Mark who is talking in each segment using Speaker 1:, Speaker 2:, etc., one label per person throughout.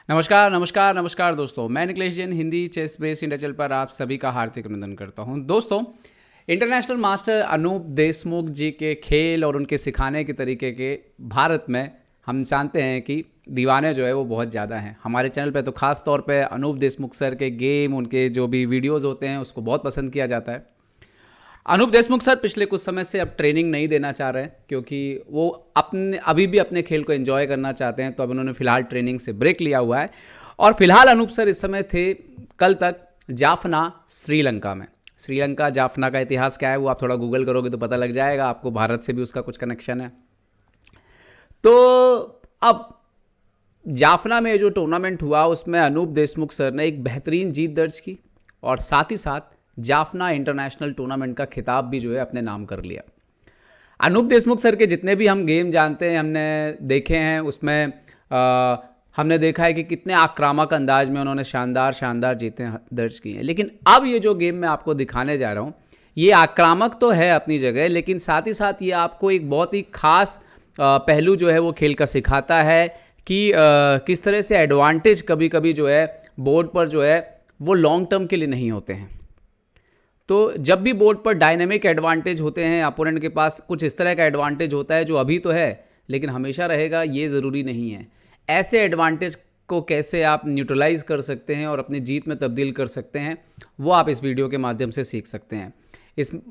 Speaker 1: नमस्कार नमस्कार नमस्कार दोस्तों, मैं Niklesh Jain Hindi chess base India channel पर आप सभी का हार्दिक अभिनंदन करता हूं। दोस्तों, इंटरनेशनल मास्टर अनूप देशमुख जी के खेल और उनके सिखाने के तरीके के भारत में हम जानते हैं कि दीवाने जो है वो बहुत ज़्यादा हैं। हमारे चैनल पे तो खास तौर पे अनूप देशमुख सर के गेम, उनके जो भी वीडियोज़ होते हैं उसको बहुत पसंद किया जाता है। अनूप देशमुख सर पिछले कुछ समय से अब ट्रेनिंग नहीं देना चाह रहे हैं क्योंकि वो अभी भी अपने खेल को एंजॉय करना चाहते हैं, तो अब उन्होंने फिलहाल ट्रेनिंग से ब्रेक लिया हुआ है। और फिलहाल अनूप सर इस समय थे कल तक जाफना, श्रीलंका में। श्रीलंका जाफना का इतिहास क्या है वो आप थोड़ा गूगल करोगे तो पता लग जाएगा आपको, भारत से भी उसका कुछ कनेक्शन है। तो अब जाफना में जो टूर्नामेंट हुआ उसमें अनूप देशमुख सर ने एक बेहतरीन जीत दर्ज की और साथ ही साथ जाफना इंटरनेशनल टूर्नामेंट का खिताब भी जो है अपने नाम कर लिया। अनूप देशमुख सर के जितने भी हम गेम जानते हैं, हमने देखे हैं, उसमें हमने देखा है कि कितने आक्रामक अंदाज में उन्होंने शानदार जीतें दर्ज की हैं। लेकिन अब ये जो गेम मैं आपको दिखाने जा रहा हूँ, ये आक्रामक तो है अपनी जगह, लेकिन साथ ही साथ ये आपको एक बहुत ही खास पहलू जो है वो खेल का सिखाता है कि किस तरह से एडवांटेज कभी कभी जो है बोर्ड पर जो है वो लॉन्ग टर्म के लिए नहीं होते हैं। तो जब भी बोर्ड पर डायनेमिक एडवांटेज होते हैं, अपोनेंट के पास कुछ इस तरह का एडवांटेज होता है जो अभी तो है लेकिन हमेशा रहेगा, ये ज़रूरी नहीं है। ऐसे एडवांटेज को कैसे आप न्यूट्रलाइज कर सकते हैं और अपनी जीत में तब्दील कर सकते हैं, वो आप इस वीडियो के माध्यम से सीख सकते हैं।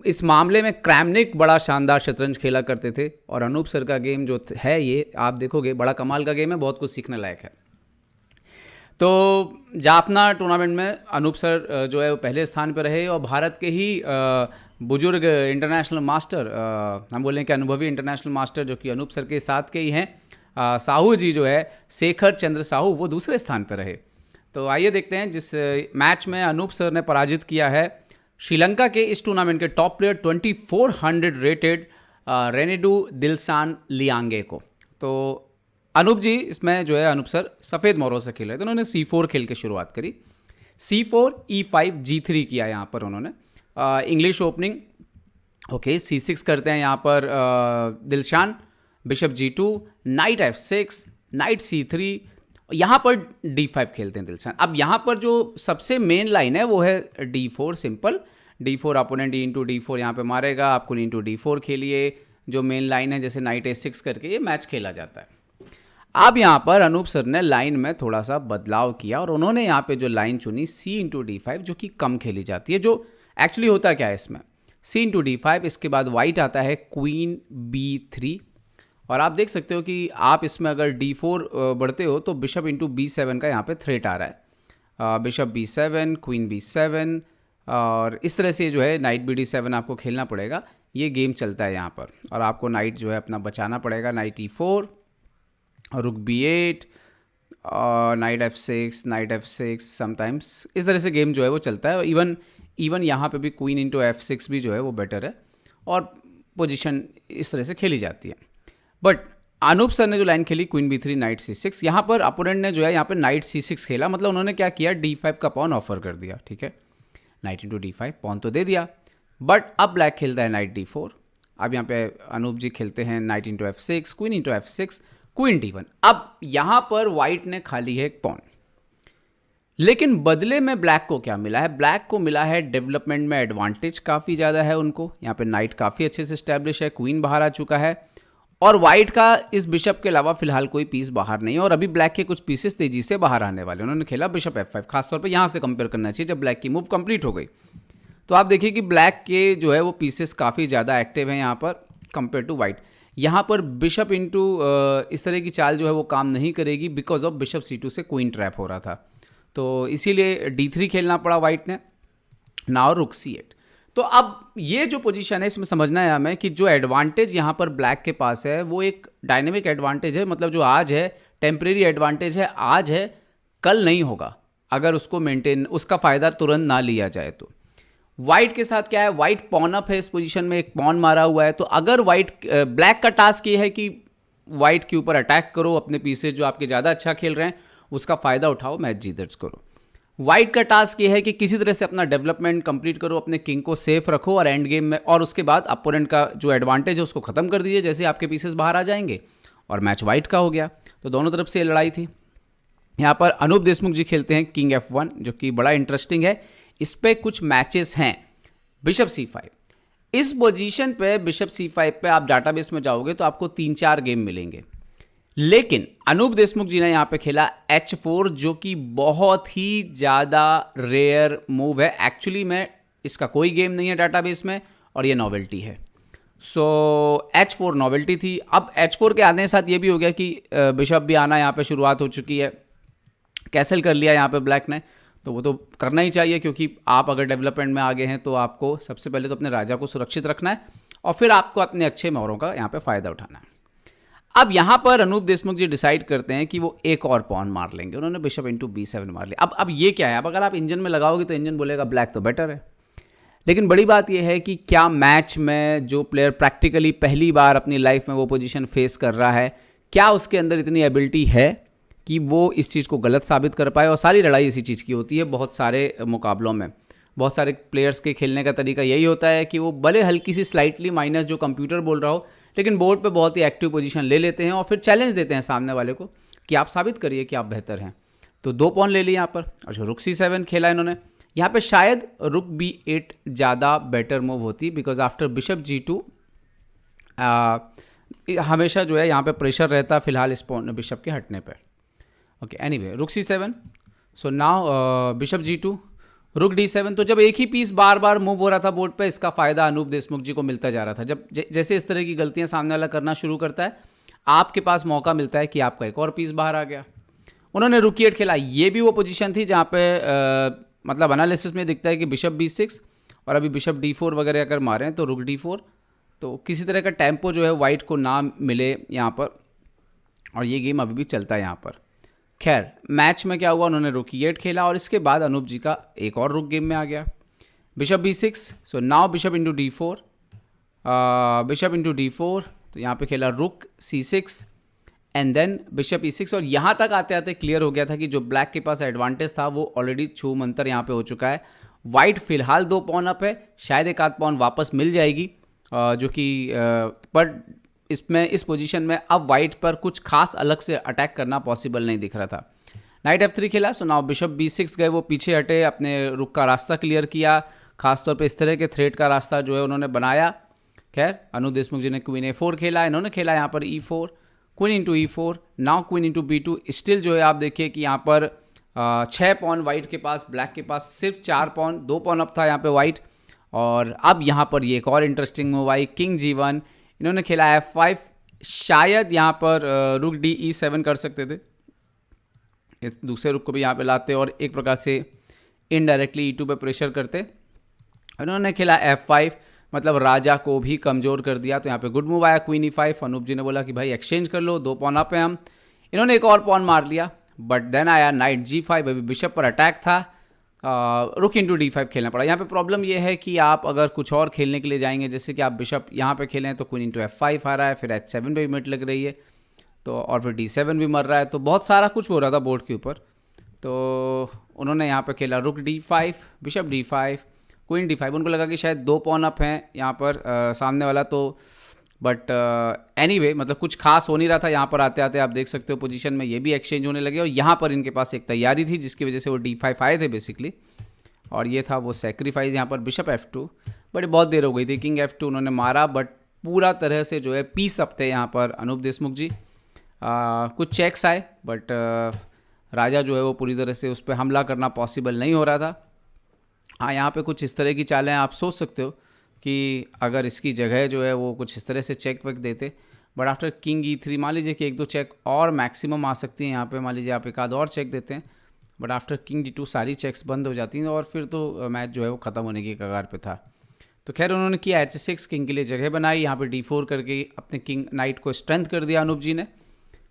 Speaker 1: इस मामले में क्रैमनिक बड़ा शानदार शतरंज खेला करते थे और अनूप सर का गेम जो है ये आप देखोगे बड़ा कमाल का गेम है, बहुत कुछ सीखने लायक है। तो जाफना टूर्नामेंट में अनूप सर जो है वो पहले स्थान पर रहे और भारत के ही बुजुर्ग इंटरनेशनल मास्टर, हम बोलें कि अनुभवी इंटरनेशनल मास्टर जो कि अनूप सर के साथ के ही हैं, साहू जी जो है शेखर चंद्र साहू, वो दूसरे स्थान पर रहे। तो आइए देखते हैं जिस मैच में अनूप सर ने पराजित किया है श्रीलंका के इस टूर्नामेंट के top player 2400 rated Ranindu Dilshan Liyanage को। तो अनूप जी इसमें जो है अनूप सर सफ़ेद मोरों से खेले, तो उन्होंने C4 खेल के शुरुआत करी। C4 E5 G3 किया यहाँ पर उन्होंने इंग्लिश ओपनिंग। ओके, C6 करते हैं यहाँ पर Dilshan, bishop G2, night F6, night C3, यहाँ पर D5 खेलते हैं दिलशान। अब यहाँ पर जो सबसे मेन लाइन है वो है D4 simple. D4 opponent E/D4 यहाँ पे मारेगा, आपको E/D4 खेलिए, जो मेन लाइन है जैसे नाइट A6 करके ये मैच खेला जाता है। अब यहाँ पर अनूप सर ने लाइन में थोड़ा सा बदलाव किया और उन्होंने यहाँ पे जो लाइन चुनी C/D5 जो कि कम खेली जाती है। जो एक्चुअली होता क्या है इसमें, C/D5, इसके बाद वाइट आता है क्वीन B3 और आप देख सकते हो कि आप इसमें अगर D4 बढ़ते हो तो बिशप B7 का यहाँ पे थ्रेट आ रहा है। बिशप B7, क्वीन B7 और इस तरह से जो है नाइट BD7 आपको खेलना पड़ेगा। ये गेम चलता है यहाँ पर और आपको नाइट जो है अपना बचाना पड़ेगा। नाइट E4, रुक B8 और नाइट F6 समटाइम्स, इस तरह से गेम जो है वो चलता है। इवन यहाँ पे भी क्वीन F6 भी जो है वो बेटर है और पोजीशन इस तरह से खेली जाती है। बट अनूप सर ने जो लाइन खेली क्वीन B3, नाइट C6, यहाँ पर अपोनेंट ने जो है यहाँ पर नाइट C6 खेला, मतलब उन्होंने क्या किया, D5 का पॉन ऑफर कर दिया। ठीक है, नाइट D5 पॉन तो दे दिया, बट अब ब्लैक खेलता है नाइट D4। अब यहाँ पे अनूप जी खेलते हैं night F6, queen F6, queen D1। अब यहां पर व्हाइट ने खा ली है एक पॉन, लेकिन बदले में ब्लैक को क्या मिला है, ब्लैक को मिला है डेवलपमेंट में एडवांटेज काफ़ी ज़्यादा है उनको। यहाँ पे नाइट काफ़ी अच्छे से स्टैब्लिश है, क्वीन बाहर आ चुका है और व्हाइट का इस बिशप के अलावा फिलहाल कोई पीस बाहर नहीं है और अभी ब्लैक के कुछ पीसेस तेजी से बाहर आने वाले। उन्होंने खेला बिशप F5, खासतौर पर यहाँ से कंपेयर करना चाहिए जब ब्लैक की मूव कंप्लीट हो गई। तो आप देखिए कि ब्लैक के जो है वो पीसेस काफ़ी ज़्यादा एक्टिव हैं यहाँ पर कंपेयर टू वाइट। यहाँ पर बिशप इस तरह की चाल जो है वो काम नहीं करेगी बिकॉज ऑफ बिशप C2 से क्वीन ट्रैप हो रहा था, तो इसीलिए D3 खेलना पड़ा वाइट ने। नाउ रुक C8। तो अब ये जो पोजीशन है इसमें समझना है हमें कि जो एडवांटेज यहाँ पर ब्लैक के पास है वो एक डायनेमिक एडवांटेज है, मतलब जो आज है टेम्परेरी एडवांटेज है, आज है कल नहीं होगा अगर उसको मेंटेन, उसका फ़ायदा तुरंत ना लिया जाए। तो वाइट के साथ क्या है, वाइट पॉन अप है, इस पोजीशन में एक पॉन मारा हुआ है, तो अगर ब्लैक का टास्क ये है कि वाइट के ऊपर अटैक करो, अपने पीसेज जो आपके ज़्यादा अच्छा खेल रहे हैं उसका फ़ायदा उठाओ, मैच जीत दर्ज करो। वाइट का टास्क ये है कि किसी तरह से अपना डेवलपमेंट कंप्लीट करो, अपने किंग को सेफ रखो और एंड गेम में, और उसके बाद अपोनेंट का जो एडवांटेज है उसको ख़त्म कर दीजिए जैसे आपके पीसेस बाहर आ जाएंगे और मैच वाइट का हो गया। तो दोनों तरफ से ये लड़ाई थी। यहाँ पर अनूप देशमुख जी खेलते हैं किंग F1, जो कि बड़ा इंटरेस्टिंग है। इस पे कुछ मैचेस हैं। बिशप C5, इस पोजीशन पे बिशप C5 पे आप डाटाबेस में जाओगे तो आपको 3-4 गेम मिलेंगे, लेकिन अनूप देशमुख जी ने यहाँ पे खेला H4, जो कि बहुत ही ज़्यादा रेयर मूव है। एक्चुअली में इसका कोई गेम नहीं है डाटाबेस में और ये नॉवेल्टी है। सो H4 नॉवेल्टी थी। अब H4 के आने के साथ ये भी हो गया कि बिशप भी आना यहाँ पे शुरुआत हो चुकी है। कैसल कर लिया यहाँ पे ब्लैक ने, तो वो तो करना ही चाहिए, क्योंकि आप अगर डेवलपमेंट में आगे हैं तो आपको सबसे पहले तो अपने राजा को सुरक्षित रखना है और फिर आपको अपने अच्छे मोहरों का यहाँ पे फ़ायदा उठाना है। अब यहाँ पर अनूप देशमुख जी डिसाइड करते हैं कि वो एक और पॉन मार लेंगे। उन्होंने बिशप इंटू B7 मार लिया। अब ये क्या है, अब अगर आप इंजन में लगाओगे तो इंजन बोलेगा ब्लैक तो बेटर है, लेकिन बड़ी बात यह है कि क्या मैच में जो प्लेयर प्रैक्टिकली पहली बार अपनी लाइफ में वो पोजीशन फेस कर रहा है, क्या उसके अंदर इतनी एबिलिटी है कि वो इस चीज़ को गलत साबित कर पाए। और सारी लड़ाई इसी चीज़ की होती है बहुत सारे मुकाबलों में। बहुत सारे प्लेयर्स के खेलने का तरीका यही होता है कि वो भले हल्की सी स्लाइटली माइनस जो कंप्यूटर बोल रहा हो, लेकिन बोर्ड पे बहुत ही एक्टिव पोजीशन ले लेते हैं और फिर चैलेंज देते हैं सामने वाले को कि आप साबित करिए कि आप बेहतर हैं। तो 2 पॉन ले लिए यहाँ पर। अच्छा, रुक C7 खेला इन्होंने। यहाँ पे शायद रुक B8 ज़्यादा बेटर मूव होती, बिकॉज आफ्टर बिशप G2 हमेशा जो है यहाँ पे प्रेशर रहता फिलहाल इस पॉन बिशप के हटने पर। ओके, एनीवे रुक C7। So now bishop G2, रुक D7। तो जब एक ही पीस बार बार मूव हो रहा था बोर्ड पे, इसका फ़ायदा अनूप देशमुख जी को मिलता जा रहा था। जब जैसे इस तरह की गलतियां सामने वाला करना शुरू करता है, आपके पास मौका मिलता है कि आपका एक और पीस बाहर आ गया। उन्होंने रुक E8 खेला। ये भी वो पोजीशन थी जहाँ पे मतलब एनालिसिस में दिखता है कि बिशप B6 और अभी बिशप D4 वगैरह अगर मारें तो रुक D4, तो किसी तरह का टेम्पो जो है वाइट को ना मिले यहाँ पर, और ये गेम अभी भी चलता है यहाँ पर। खैर, मैच में क्या हुआ, उन्होंने रुक E8 खेला और इसके बाद अनूप जी का एक और रुक गेम में आ गया, bishop B6। So now bishop into D4, bishop into D4। तो यहाँ पे खेला रुक C6 and then bishop E6। और यहाँ तक आते आते क्लियर हो गया था कि जो ब्लैक के पास एडवांटेज था वो ऑलरेडी छू मंतर यहाँ पे हो चुका है। वाइट फिलहाल 2 पॉन अप है, शायद एक आध पॉन वापस मिल जाएगी, जो कि पर इसमें इस पोजीशन में अब वाइट पर कुछ खास अलग से अटैक करना पॉसिबल नहीं दिख रहा था। नाइट F3 खेला। सो नाउ बिशप B6 गए, वो पीछे हटे, अपने रुक का रास्ता क्लियर किया, खासतौर पे इस तरह के थ्रेड का रास्ता जो है उन्होंने बनाया। खैर, अनूप देशमुख जी ने क्वीन A4 खेला। इन्होंने खेला यहाँ पर E4, queen into E4, now queen into B2। Still जो है आप देखिए कि यहाँ पर 6 पॉन वाइट के पास, ब्लैक के पास सिर्फ 4 पॉन, 2 पॉन अप था यहाँ पे वाइट। और अब यहाँ पर ये एक और interesting move I, king G1। इन्होंने खेला F5। शायद यहाँ पर रुक D E7 कर सकते थे, दूसरे रुक को भी यहाँ पे लाते और एक प्रकार से इनडायरेक्टली E2 पे प्रेशर करते। इन्होंने खेला F5, मतलब राजा को भी कमज़ोर कर दिया। तो यहाँ पे गुड मूव आया, क्वीन E5। अनूप जी ने बोला कि भाई एक्सचेंज कर लो, 2 पॉन अप है हम। इन्होंने एक और पॉन मार लिया, बट देन आया नाइट G5। अभी बिशप पर अटैक था, रुक इंटू D5 खेलना पड़ा। यहाँ पे प्रॉब्लम ये है कि आप अगर कुछ और खेलने के लिए जाएंगे, जैसे कि आप बिशप यहाँ पे खेलें तो क्वीन इंटू F5 आ रहा है, फिर H7 पे भी मिनट लग रही है, तो और फिर D7 भी मर रहा है, तो बहुत सारा कुछ हो रहा था बोर्ड के ऊपर। तो उन्होंने यहाँ पे खेला रुक D5, bishop D5, queen D5। उनको लगा कि शायद 2 पॉन अप हैं यहाँ पर सामने वाला, तो बट एनीवे मतलब कुछ खास हो नहीं रहा था। यहाँ पर आते आते आप देख सकते हो पोजीशन में ये भी एक्सचेंज होने लगे और यहाँ पर इनके पास एक तैयारी थी जिसकी वजह से वो D5 आए थे बेसिकली, और ये था वो सेक्रीफाइस यहाँ पर बिशप F2। बट बहुत देर हो गई थी, किंग F2 उन्होंने मारा, बट पूरा तरह से जो है पीस अप थे यहाँ पर अनूप देशमुख जी। कुछ चेक्स आए, बट राजा जो है वो पूरी तरह से उस पर हमला करना पॉसिबल नहीं हो रहा था। हाँ, यहाँ पे कुछ इस तरह की चालें आप सोच सकते हो कि अगर इसकी जगह जो है वो कुछ इस तरह से चेक वेक देते, बट आफ्टर किंग E3 मान लीजिए कि 1-2 चेक और मैक्सिमम आ सकती हैं यहाँ पे, मान लीजिए आप एक आध और चेक देते हैं, बट आफ्टर किंग D2 सारी चेक्स बंद हो जाती हैं और फिर तो मैच जो है वो ख़त्म होने की कगार पे था। तो खैर उन्होंने किया H6, किंग के लिए जगह बनाई, यहाँ पे D4 करके अपने किंग नाइट को स्ट्रेंथ कर दिया अनूप जी ने।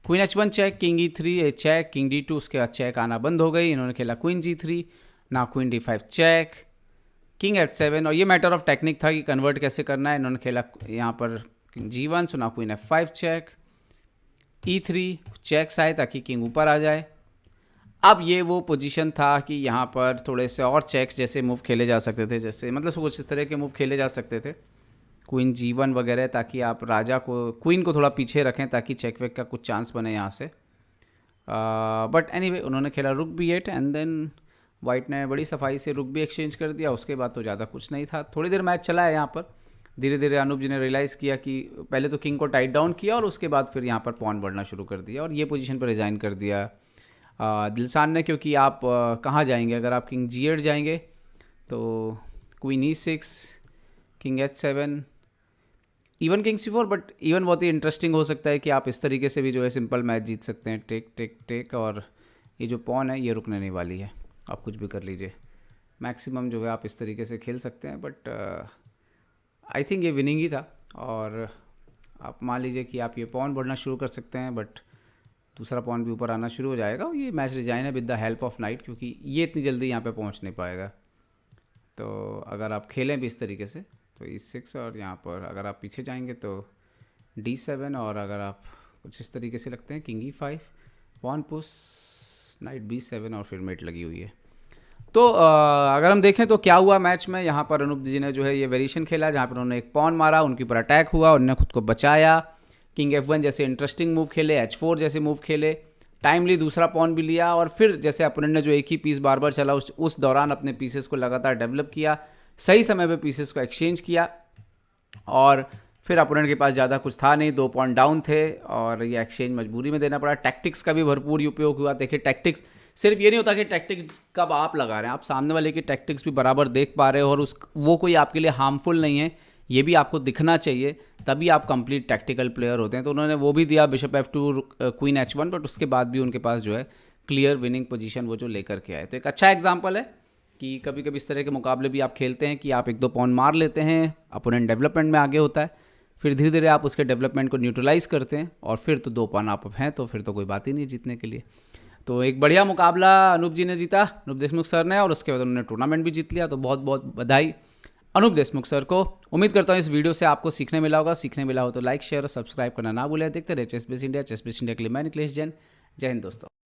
Speaker 1: Queen H1 check, king E3 check, king D2, उसके बाद चेक आना बंद हो गई। इन्होंने खेला क्वीन G3, ना queen D5 check, king H7। और ये मैटर ऑफ टेक्निक था कि कन्वर्ट कैसे करना है। इन्होंने खेला यहाँ पर किंग G1, सो ना queen F5 check, E3 checks आए ताकि किंग ऊपर आ जाए। अब ये वो पोजीशन था कि यहाँ पर थोड़े से और चेक्स जैसे मूव खेले जा सकते थे, जैसे मतलब कुछ इस तरह के मूव खेले जा सकते थे, क्वीन G1 वगैरह, ताकि आप राजा को, क्वीन को थोड़ा पीछे रखें ताकि चेक वेक का कुछ चांस बने यहाँ से। बट एनीवे उन्होंने खेला रुक B8 एंड देन वाइट ने बड़ी सफाई से रुक भी एक्सचेंज कर दिया। उसके बाद तो ज़्यादा कुछ नहीं था, थोड़ी देर मैच चला है यहाँ पर। धीरे धीरे अनूप जी ने रियलाइज़ किया कि पहले तो किंग को टाइट डाउन किया और उसके बाद फिर यहाँ पर पॉन बढ़ना शुरू कर दिया और ये पोजीशन पर रिज़ाइन कर दिया दिलशान ने, क्योंकि आप कहाँ जाएंगे अगर आप किंग G8 जाएंगे तो queen E6, king H7, even king C4। But even बहुत ही इंटरेस्टिंग हो सकता है कि आप इस तरीके से भी जो है सिंपल मैच जीत सकते हैं, टेक टेक टेक। और ये जो पॉन है ये रुकने नहीं वाली है, आप कुछ भी कर लीजिए, मैक्सिमम जो है आप इस तरीके से खेल सकते हैं। बट आई थिंक ये विनिंग ही था। और आप मान लीजिए कि आप ये पॉन बढ़ना शुरू कर सकते हैं, बट दूसरा पॉन भी ऊपर आना शुरू हो जाएगा। ये मैच रिजाइन है with the help of night, क्योंकि ये इतनी जल्दी यहाँ पे पहुँच नहीं पाएगा। तो अगर आप खेलें भी इस तरीके से तो E6, और यहाँ पर अगर आप पीछे जाएंगे तो D7, और अगर आप कुछ इस तरीके से लगते हैं king E5, pawn push, night B7 और फिर मेट लगी हुई है। तो अगर हम देखें तो क्या हुआ मैच में, यहाँ पर अनूप जी ने जो है ये वेरिएशन खेला जहाँ पर उन्होंने एक पॉन मारा, उनके ऊपर अटैक हुआ, उन्होंने खुद को बचाया, किंग F1 जैसे इंटरेस्टिंग मूव खेले, H4 जैसे मूव खेले, टाइमली दूसरा पॉन भी लिया, और फिर जैसे अपोनेंट ने जो एक ही पीस बार बार चला उस दौरान अपने पीसेस को लगातार डेवलप किया, सही समय पे पीसेस को एक्सचेंज किया। और फिर अपोनेंट के पास ज़्यादा कुछ था नहीं, 2 पॉइंट डाउन थे और ये एक्सचेंज मजबूरी में देना पड़ा। टैक्टिक्स का भी भरपूर उपयोग हुआ। देखिए टैक्टिक्स सिर्फ ये नहीं होता कि टैक्टिक्स कब आप लगा रहे हैं, आप सामने वाले की टैक्टिक्स भी बराबर देख पा रहे हो और वो कोई आपके लिए हार्मफुल नहीं है, ये भी आपको दिखना चाहिए, तभी आप कंप्लीट टैक्टिकल प्लेयर होते हैं। तो उन्होंने वो भी दिया, bishop F2, queen H1, but उसके बाद भी उनके पास जो है क्लियर विनिंग पोजीशन वो जो लेकर के आए। तो एक अच्छा एग्जांपल है कि कभी कभी इस तरह के मुकाबले भी आप खेलते हैं कि आप 1-2 पॉन मार लेते हैं, अपोनेंट डेवलपमेंट में आगे होता है, फिर धीरे धीरे आप उसके डेवलपमेंट को न्यूट्रलाइज करते हैं और फिर तो 2 पॉन आप हैं तो फिर तो कोई बात ही नहीं जीतने के लिए। तो एक बढ़िया मुकाबला अनूप जी ने जीता, अनूप देशमुख सर ने, और उसके बाद उन्होंने टूर्नामेंट भी जीत लिया। तो बहुत बहुत बधाई अनूप देशमुख सर को। उम्मीद करता हूँ इस वीडियो से आपको सीखने मिला होगा। सीखने मिला हो तो लाइक शेयर और सब्सक्राइब करना ना भूलें। देखते रहे chess base India. Chess base India के लिए मैं निकलेश जैन। जय हिंद दोस्तों।